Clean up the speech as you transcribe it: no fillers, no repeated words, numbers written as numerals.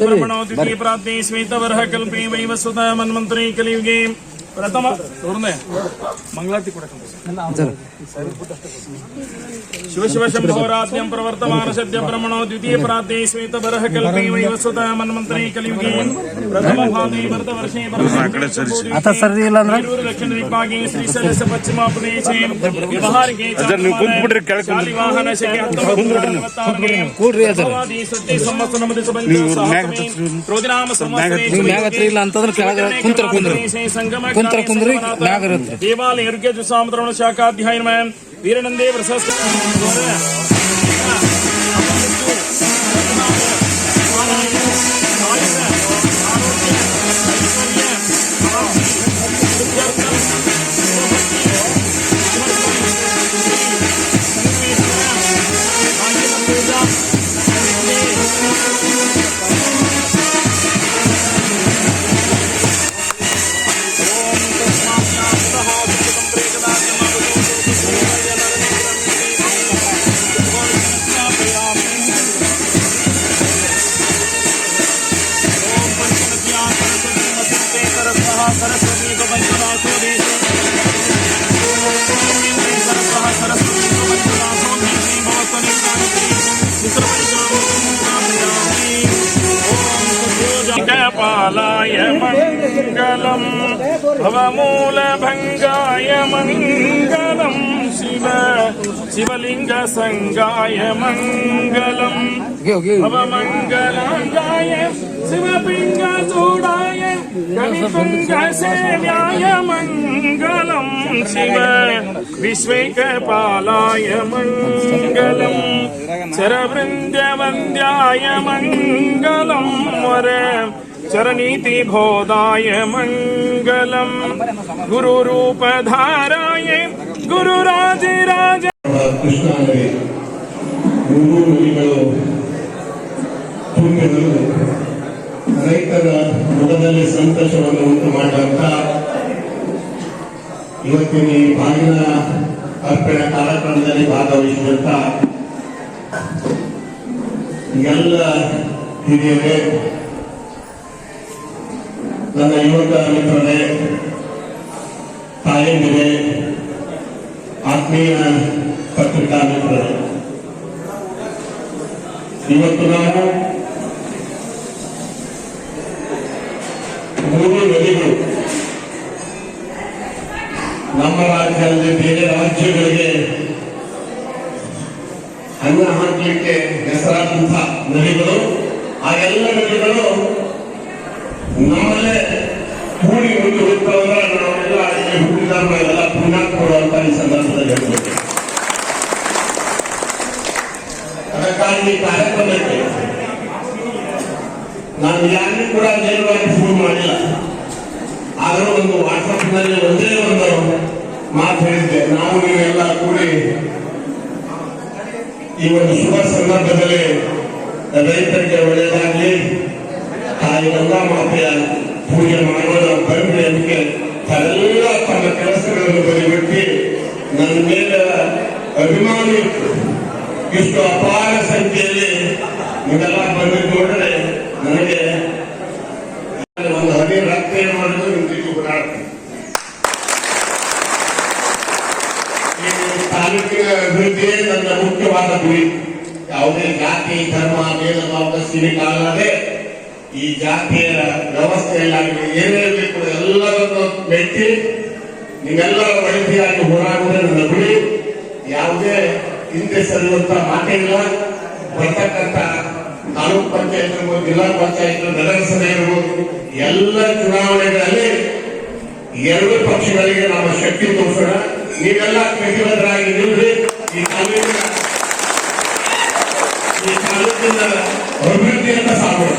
ब्रह्मणो द्वितीय प्राप्ते श्वेतवर्ह कल्पे वैवस्वतः मन्वन्तरे कलियुगे प्रथम मंगलारती शिव शिव शंभोराज्ञं प्रवर्तमान सद्य ब्रह्मणो द्वितीय प्राप्ते श्वेतवर्ह कल्पे वैवस्वतः मन्वन्तरे कलियुगे प्रथम भागे वर्षे आता सर्दी ಇಲ್ಲ ಅಂದ್ರೆ दक्षिण दिग्भागे श्रीशैलस्य पश्चिमप्रदेशे व्यवहारिके शालिवाहन शके ಕೂಡ್ರಿ ಅದರ सत्य संवत्सरमध्ये रोदिनाम संवत्सरे ಮ್ಯಾಗತ್ರಿ ಇಲ್ಲ ಅಂತಂದ್ರೆ ಕೆಳಗೆ ಕುಂತ್ರಿ ಮ್ಯಾಗ ಇರುತ್ತೆ ದೇವಾಲಯ ಯರ್ಗ್ಯ ಜುಸಾಮದ್ರವಣ ಶಾಖಾಧ್ಯಾಯನ ವೀರನಂದೇ ಪ್ರಶಸ್ತ पालाय मंगलम भवमूल भंगाय मंगलम शिव शिवलिंग संगाय मंगलम भवमंगलाय शिवपिंग चूडाय कविपिंग सेव्याय मंगलम शिव विश्वैकपालाय मंगलम चरवृंद्यवन्द्याय मंगलम वरे चरनीति बोधाय मंगलम गुरुरूपधाराय गुरुराजिराज ಕೃಷ್ಣಾನದಿ ಮೂರು ನದಿಗಳು ತುಂಬಿಗಳು ರೈತರ ಮುಖದಲ್ಲಿ ಸಂತೋಷವನ್ನು ಉಂಟು ಮಾಡುವಂತ ಇವತ್ತಿನ ಈ ಬಾಗಿನ ಅರ್ಪಣೆ ಕಾರ್ಯಕ್ರಮದಲ್ಲಿ ಭಾಗವಹಿಸಿದಂತ ಎಲ್ಲ ಹಿರಿಯರೇ, ನನ್ನ ಯುವಕ ಮಿತ್ರರೇ, ತಾಯಂದಿರೇ, ಆತ್ಮೀಯ ಪತ್ರಿಕಾ ಮಿತ್ರರೇ, ಇವತ್ತು ನಾವು ಮೂರು ನದಿಗಳು ನಮ್ಮ ರಾಜ್ಯದಲ್ಲಿ ಬೇರೆ ರಾಜ್ಯಗಳಿಗೆ ಅನ್ನ ಹಾಕಲಿಕ್ಕೆ ಹೆಸರಾದಂಥ ನದಿಗಳು, ಆ ಎಲ್ಲ ನದಿಗಳು ನಮ್ಮಲ್ಲೇ ಕೂಡಿ ಒಂದು ಹುಟ್ಟುವಂದ್ರೆ ನಾವೆಲ್ಲ ಇಲ್ಲಿ ಹುಟ್ಟಿದಾಗ ಎಲ್ಲ ಪುಣ್ಯ ಕೊಡುವಂತ ಈ ಸಂದರ್ಭದಲ್ಲಿ ಹೇಳ್ಬೇಕು. ಅದಕ್ಕಾಗಿ ಈ ಕಾರ್ಯಕ್ರಮಕ್ಕೆ ನಾನು ಯಾರಿಗೂ ಕೂಡ ನೇರವಾಗಿ ಫೋನ್ ಮಾಡಿಲ್ಲ, ಆದರೂ ಒಂದು ವಾಟ್ಸಪ್ನಲ್ಲಿ ಒಂದೇ ಒಂದು ಮಾತು ಹೇಳಿದ್ದೆ. ನಾವು ನೀವೆಲ್ಲ ಕೂಡಿ ಈ ಒಂದು ಶುಭ ಸಂದರ್ಭದಲ್ಲಿ ರೈತರಿಗೆ ಒಳ್ಳೆಯದಾಗಲಿ, ತಾಯಿ ಗಂಗಾ ಮಾತೆಯ ಪೂಜೆ ಮಾಡೋಣ ಬನ್ನಿ ಅದಕ್ಕೆ ಎಲ್ಲ ತನ್ನ ಕೆಲಸಗಳನ್ನು ಬದಿಬಿಟ್ಟು ನನ್ನ ಮೇಲೆ ಅಭಿಮಾನಿ ಇಷ್ಟು ಅಪಾರ ಸಂಖ್ಯೆಯಲ್ಲಿ ಇದೆಲ್ಲ ಬಂದಿದ್ದು ನೋಡಿದ್ರೆ ನನಗೆ ಒಂದು ಹನಿ ರಕ್ತ ಏನು ಮಾಡೋದು ನಿಂತಿದ್ದು ಗುಣಾಡ್ತೀನಿ. ಈ ತಾಲೂಕಿನ ಅಭಿವೃದ್ಧಿಯೇ ನನ್ನ ಮುಖ್ಯವಾದ ಗುರಿ. ಯಾವುದೇ ಜಾತಿ ಧರ್ಮ ಭೇದ ಭಾವ ಸೀಮಿತಲ್ಲದೆ ಈ ಜಾತಿಯ ವ್ಯವಸ್ಥೆಯಲ್ಲಾಗಲಿ ಏನೇ ಬೇಕು ಎಲ್ಲರನ್ನು ಮೆಚ್ಚಿ ನೀವೆಲ್ಲರ ಒಳಿತಿಯಾಗಿ ಹೋರಾಡುವುದೇ ನನ್ನ ಗುರಿ. ಯಾವುದೇ ಹಿಂದೆ ಸರಿಯುವಂತ ಮಾತಿಲ್ಲ. ಬರ್ತಕ್ಕಂಥ ತಾಲೂಕ್ ಪಂಚಾಯತ್ ಇರ್ಬೋದು, ಜಿಲ್ಲಾ ಪಂಚಾಯತ್, ನಗರಸಭೆ ಇರ್ಬೋದು, ಎಲ್ಲ ಚುನಾವಣೆಗಳಲ್ಲಿ ಎರಡು ಪಕ್ಷಗಳಿಗೆ ನಮ್ಮ ಶಕ್ತಿ ತೋರಿಸೋಣ. ನೀವೆಲ್ಲ ಕಟಿಬದ್ಧರಾಗಿ ನಿಲ್ರಿ. ಈ ತಾಲೂಕಿನ ಅಭಿವೃದ್ಧಿಯನ್ನ ಸಾಗೋಣ.